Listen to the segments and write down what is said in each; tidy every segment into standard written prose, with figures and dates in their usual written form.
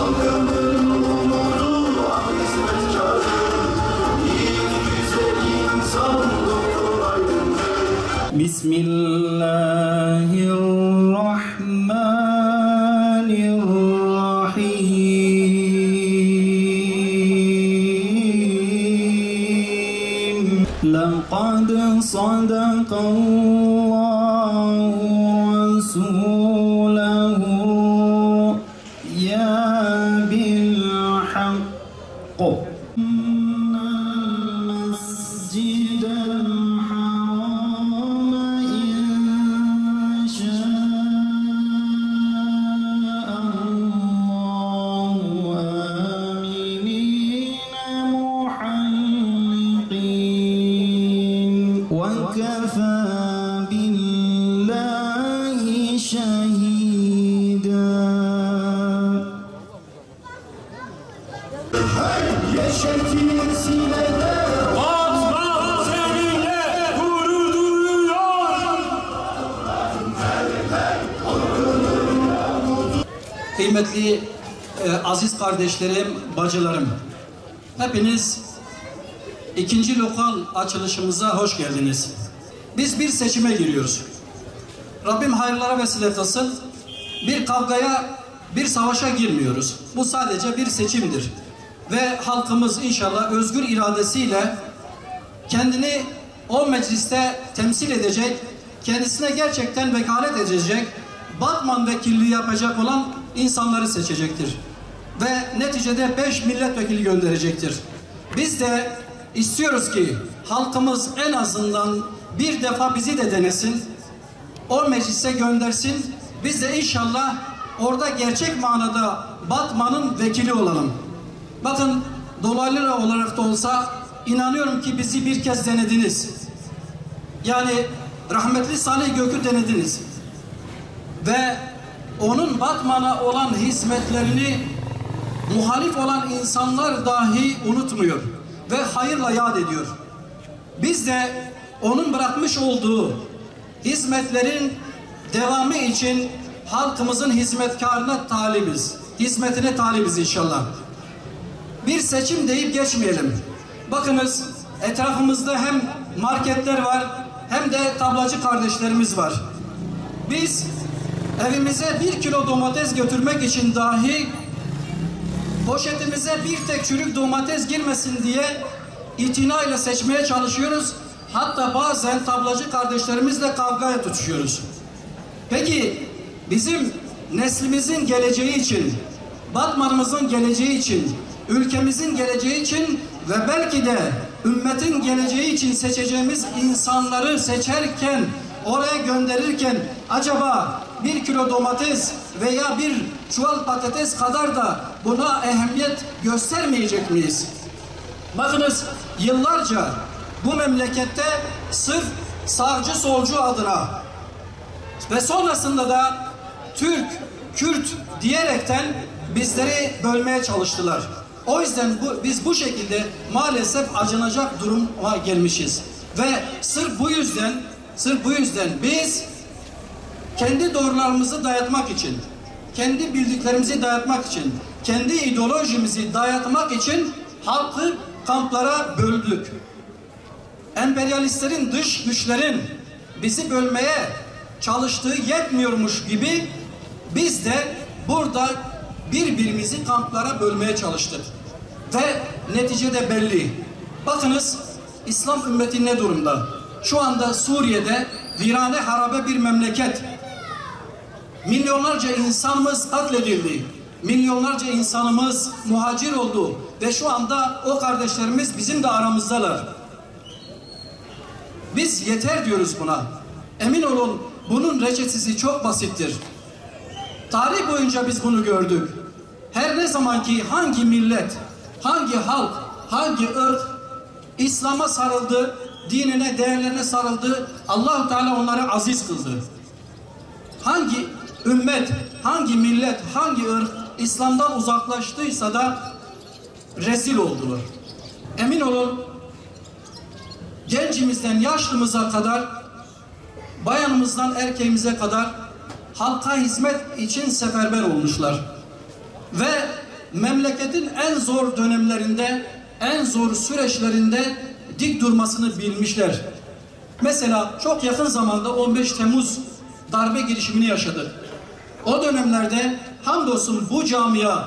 halkımın umudu, hizmetkarı, yiğit güzel insan, doktor aydınlığı. Bismillahirrahmanirrahim. Laqad sadaqallahu rasulahu ya bil haqq. وكفى بالله شهيدا. Yeşertiğin sinede Batman seninle gurur duyuyor. Kıymetli aziz kardeşlerim, bacılarım, hepiniz ikinci lokal açılışımıza hoş geldiniz. Biz bir seçime giriyoruz. Rabbim hayırlara vesile kılsın. Bir kavgaya, bir savaşa girmiyoruz. Bu sadece bir seçimdir. Ve halkımız inşallah özgür iradesiyle kendini o mecliste temsil edecek, kendisine gerçekten vekalet edecek, Batman vekilliği yapacak olan insanları seçecektir. Ve neticede 5 milletvekili gönderecektir. Biz de istiyoruz ki halkımız en azından bir defa bizi de denesin, o meclise göndersin. Biz de inşallah orada gerçek manada Batman'ın vekili olalım. Bakın dolaylı olarak da olsa inanıyorum ki bizi bir kez denediniz. Yani rahmetli Salih Gök'ü denediniz. Ve onun Batman'a olan hizmetlerini muhalif olan insanlar dahi unutmuyor ve hayırla yad ediyor. Biz de onun bırakmış olduğu hizmetlerin devamı için halkımızın hizmetkarına talibiz. Hizmetine talibiz inşallah. Bir seçim deyip geçmeyelim. Bakınız etrafımızda hem marketler var hem de tablacı kardeşlerimiz var. Biz evimize 1 kilo domates götürmek için dahi poşetimize bir tek çürük domates girmesin diye itinayla seçmeye çalışıyoruz. Hatta bazen tablacı kardeşlerimizle kavgaya tutuşuyoruz. Peki bizim neslimizin geleceği için, Batman'ımızın geleceği için, ülkemizin geleceği için ve belki de ümmetin geleceği için seçeceğimiz insanları seçerken, oraya gönderirken acaba 1 kilo domates veya bir çuval patates kadar da buna ehemmiyet göstermeyecek miyiz? Bakınız yıllarca bu memlekette sırf sağcı solcu adına ve sonrasında da Türk, Kürt diyerekten bizleri bölmeye çalıştılar. O yüzden biz bu şekilde maalesef acınacak duruma gelmişiz. Ve sırf bu yüzden biz kendi doğrularımızı dayatmak için, kendi bildiklerimizi dayatmak için, kendi ideolojimizi dayatmak için halkı kamplara böldük. Emperyalistlerin, dış güçlerin bizi bölmeye çalıştığı yetmiyormuş gibi biz de burada birbirimizi kamplara bölmeye çalıştık. Ve neticede belli. Bakınız İslam ümmeti ne durumda? Şu anda Suriye'de virane harabe bir memleket. Milyonlarca insanımız katledildi. Milyonlarca insanımız muhacir oldu. Ve şu anda o kardeşlerimiz bizim de aramızdalar. Biz yeter diyoruz buna. Emin olun bunun reçetesi çok basittir. Tarih boyunca biz bunu gördük. Her ne zaman ki hangi millet, hangi halk, hangi ırk İslam'a sarıldı, dinine, değerlerine sarıldı, Allah-u Teala onları aziz kıldı. Hangi ümmet, hangi millet, hangi ırk İslam'dan uzaklaştıysa da rezil oldular. Emin olun gencimizden yaşlımıza kadar, bayanımızdan erkeğimize kadar halka hizmet için seferber olmuşlar. Ve memleketin en zor dönemlerinde, en zor süreçlerinde dik durmasını bilmişler. Mesela çok yakın zamanda 15 Temmuz darbe girişimini yaşadık. O dönemlerde hamdolsun bu camia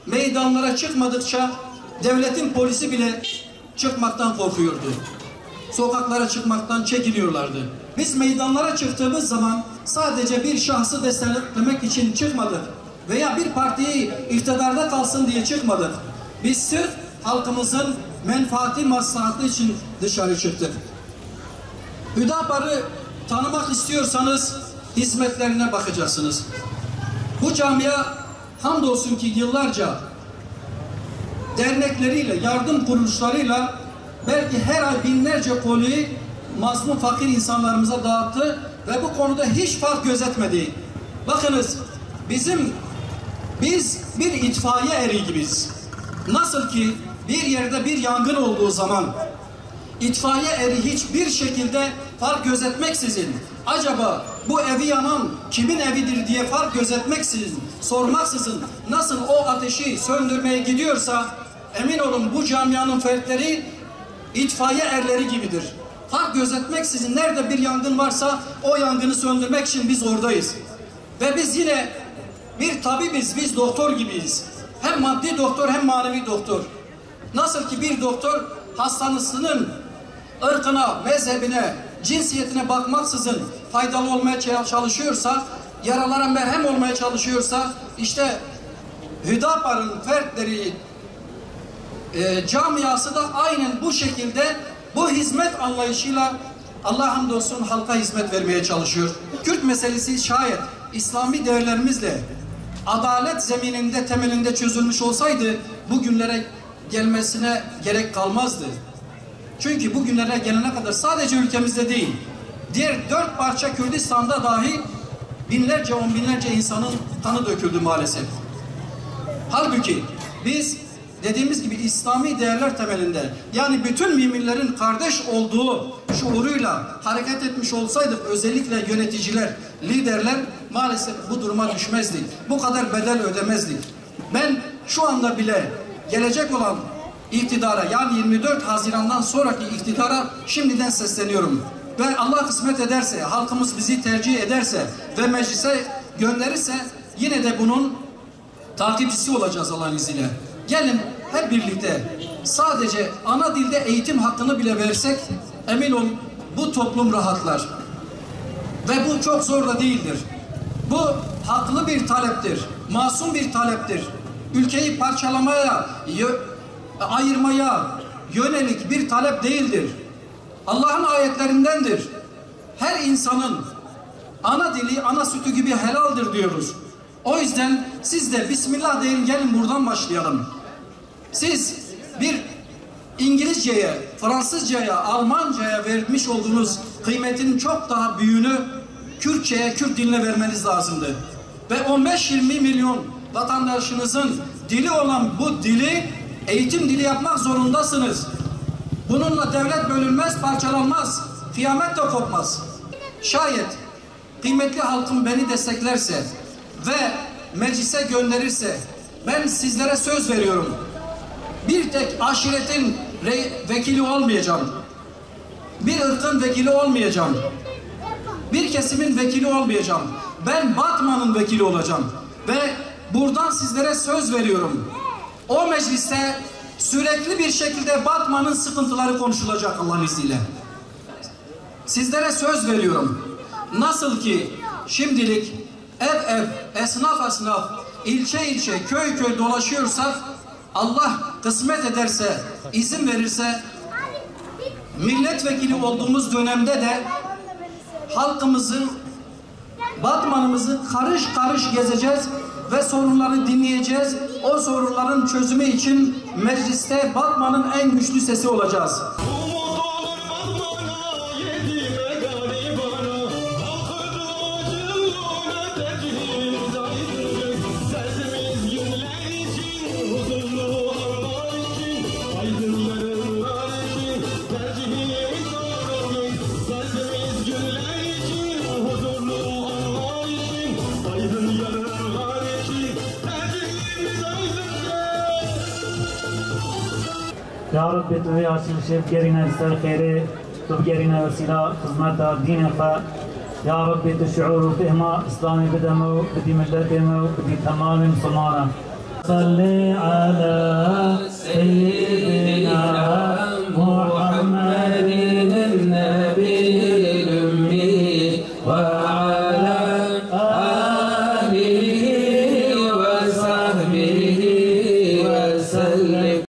meydanlara çıkmadıkça devletin polisi bile çıkmaktan korkuyordu. Sokaklara çıkmaktan çekiniyorlardı. Biz meydanlara çıktığımız zaman sadece bir şahsı desteklemek için çıkmadık veya bir partiyi iktidarda kalsın diye çıkmadık. Biz sırf halkımızın menfaati, maslahatı için dışarı çıktık. Hüdapar'ı tanımak istiyorsanız hizmetlerine bakacaksınız. Bu camia hamdolsun ki yıllarca dernekleriyle, yardım kuruluşlarıyla belki her ay binlerce koliyi mazlum fakir insanlarımıza dağıttı ve bu konuda hiç fark gözetmedi. Bakınız biz bir itfaiye eri gibiyiz. Nasıl ki bir yerde bir yangın olduğu zaman itfaiye eri hiçbir şekilde fark gözetmeksizin, acaba bu evi yanan kimin evidir diye fark gözetmeksizin, sormaksızın nasıl o ateşi söndürmeye gidiyorsa, emin olun bu camianın fertleri itfaiye erleri gibidir. Fark gözetmeksizin nerede bir yangın varsa o yangını söndürmek için biz oradayız. Ve biz yine bir tabibiz, biz doktor gibiyiz. Hem maddi doktor hem manevi doktor. Nasıl ki bir doktor hastanısının ırkına, mezhebine, cinsiyetine bakmaksızın faydalı olmaya çalışıyorsa, yaralara merhem olmaya çalışıyorsa, işte Hüdapar'ın fertleri, camiası da aynen bu şekilde bu hizmet anlayışıyla Allah hamdolsun halka hizmet vermeye çalışıyor. Kürt meselesi şayet İslami değerlerimizle adalet zemininde, temelinde çözülmüş olsaydı bugünlere gelmesine gerek kalmazdı. Çünkü bugünlere gelene kadar sadece ülkemizde değil, diğer 4 parça Kürdistan'da dahi binlerce, on binlerce insanın kanı döküldü maalesef. Halbuki biz dediğimiz gibi İslami değerler temelinde, yani bütün müminlerin kardeş olduğu şuuruyla hareket etmiş olsaydık, özellikle yöneticiler, liderler maalesef bu duruma düşmezdik. Bu kadar bedel ödemezdik. Ben şu anda bile gelecek olan iktidara, yani 24 Haziran'dan sonraki iktidara şimdiden sesleniyorum. Ve Allah kısmet ederse, halkımız bizi tercih ederse ve meclise gönderirse yine de bunun takipçisi olacağız Allah'ın izniyle. Gelin hep birlikte sadece ana dilde eğitim hakkını bile versek emin olun bu toplum rahatlar. Ve bu çok zor da değildir. Bu haklı bir taleptir, masum bir taleptir. Ülkeyi parçalamaya, ayırmaya yönelik bir talep değildir. Allah'ın ayetlerindendir. Her insanın ana dili, ana sütü gibi helaldir diyoruz. O yüzden siz de Bismillah deyin, gelin buradan başlayalım. Siz bir İngilizceye, Fransızcaya, Almancaya vermiş olduğunuz kıymetin çok daha büyüğünü Kürtçeye, Kürt diline vermeniz lazımdı. Ve 15-20 milyon vatandaşınızın dili olan bu dili eğitim dili yapmak zorundasınız. Bununla devlet bölünmez, parçalanmaz, kıyamet de kopmaz. Şayet kıymetli halkım beni desteklerse ve meclise gönderirse ben sizlere söz veriyorum. Bir tek aşiretin vekili olmayacağım. Bir ırkın vekili olmayacağım. Bir kesimin vekili olmayacağım. Ben Batman'ın vekili olacağım. Ve buradan sizlere söz veriyorum. O mecliste sürekli bir şekilde Batman'ın sıkıntıları konuşulacak Allah'ın izniyle. Sizlere söz veriyorum. Nasıl ki şimdilik ev ev, esnaf esnaf, ilçe ilçe, köy köy dolaşıyorsak, Allah kısmet ederse, izin verirse, milletvekili olduğumuz dönemde de halkımızın, Batman'ımızı karış karış gezeceğiz ve sorunları dinleyeceğiz. O sorunların çözümü için mecliste Batman'ın en güçlü sesi olacağız. يا رب توي عشان شيف جرينا السر خيري تبجرينا وسيلة خدمة دين يا رب تشعر فهما إسلامي بدمو بدي ملتمو بدي تمام مسلمانا صلي على سيدنا محمد